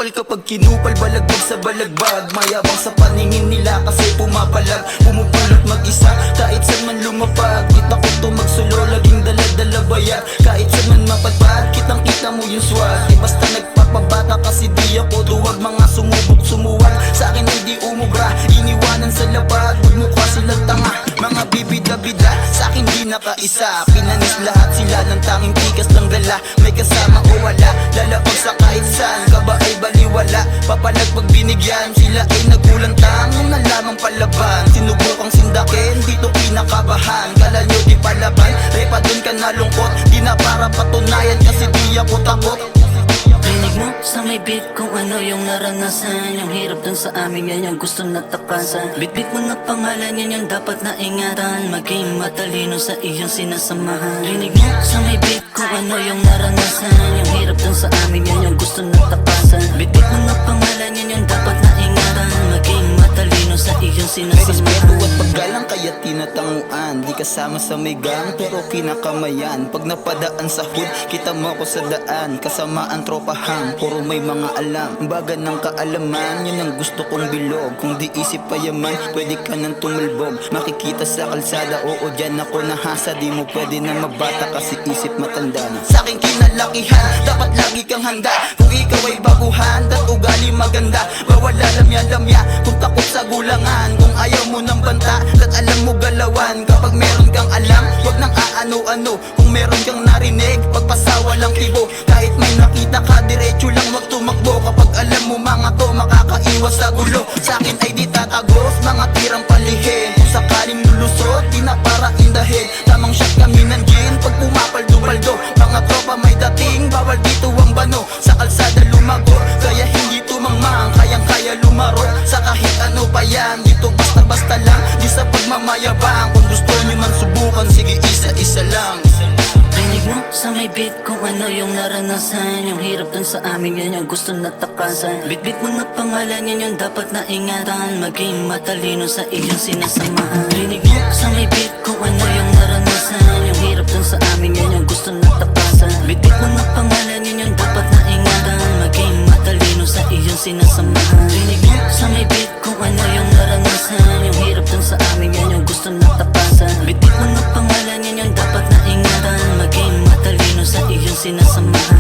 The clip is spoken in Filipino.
Kupal kapag kinupal, balagbag sa balagbag. Mayabang sa paningin nila kasi pumapalag. Pumupulot mag-isa kahit saan man lumapag. Kita ko to magsulo, laging dala-dala bayag. Kahit saan man mapadpad, kitang kita mo yung swag. Di basta nagpapabata kasi di ako duwag. Mga sumubok sumuwag, sa akin ay di umubra. Iniwanan sa labag, magmukha silang tanga. Mga bibida-bida, sa akin di nakaisa. Pinanis lahat sila ng tanging tikas lang dala. May kasama o wala, lalapag sa kahit saan. Kaba ay baliwala, papalag pag binigyan. Sila ay nagulantang nung nalamang palaban. Sinubukang sindakin, dito kinakabahan. Kala nyo di palaban, repa dun ka nalungkot. Di na para patunayan kasi di ako takot. Rinig mo sa may beat kung ano yung naranasan. Yung hirap dun sa amin, yan yung gusto na takasan. Bitbit mo na pangalan, yan yung dapat na ingatan. Maging matalino sa iyong sinasamahan. Rinig mo sa may beat kung ano yung naranasan. Yung hirap dun sa amin, yan yung gusto na takasan. Bitbit mo na pangalan, yan yung dapat na ingatan. Maging matalino sa iyong May respeto sinasamahan. at paggalang kaya tinatanguan. Di kasama sa may gang pero kinakamayan. Pag napadaan sa hood, kita mo ako sa daan. Kasamaan tropahang, puro may mga alam. Baga ng kaalaman, yun ang gusto kong bilog. Kung di isip payaman, pwede ka nang tumulbog. Makikita sa kalsada, oo dyan ako nahasa. Di mo pwede na mabata kasi isip matanda na. Sa aking kinalakihan, dapat lagi kang handa. Kung ikaw ay baguhan, at ugali maganda. Bawal lamya-lamya, kung takot sa gulangan. Kung ayaw mo ng banta, at alam mo galawan. Kapag meron kang alam, wag nang aano-ano. Kung meron kang narinig, pagpasawa lang tibo. Kahit may nakita ka, diretso lang wag tumakbo. Kapag alam mo mga to, makakaiwas sa gulo. Sa akin ay di tatagos, mga tirang palihin. Kung sakaling lulusot, di na para indahin. Tamang shot kami ng gin, pag pumapaldo-paldo. Mga tropa may dating, bawal dito ang bano. Sa kalsada lumago, kaya hindi tumangmang. Kayang-kaya lumaro, sa kahit ano pa yan. Dito basta-basta lang, di sa pagmamayabang. Kung gusto nyo man subukan, sige isa-isa lang. Rinig mo sa may beat kung ano yung naranasan. Yung hirap dun sa amin, yan yung gusto na takasan. Bitbit mo na pangalan, yan yung dapat na ingatan. Maging matalino sa iyong sinasamahan. Rinig mo sa may beat kung ano yung naranasan. Yung hirap dun sa amin, yan yung gusto na takasan. Bitbit mo na pangalan, yan yung dapat na ingatan. Maging matalino sa iyong sinasamahan. Rinig mo sa may beat kung ano yung naranasan. Yung hirap dun sa amin, yan yung gusto na takasan. Bitbit mo na pangalan, yan yung dapat na ingatan. Maging matalino sa iyong sinasamahan.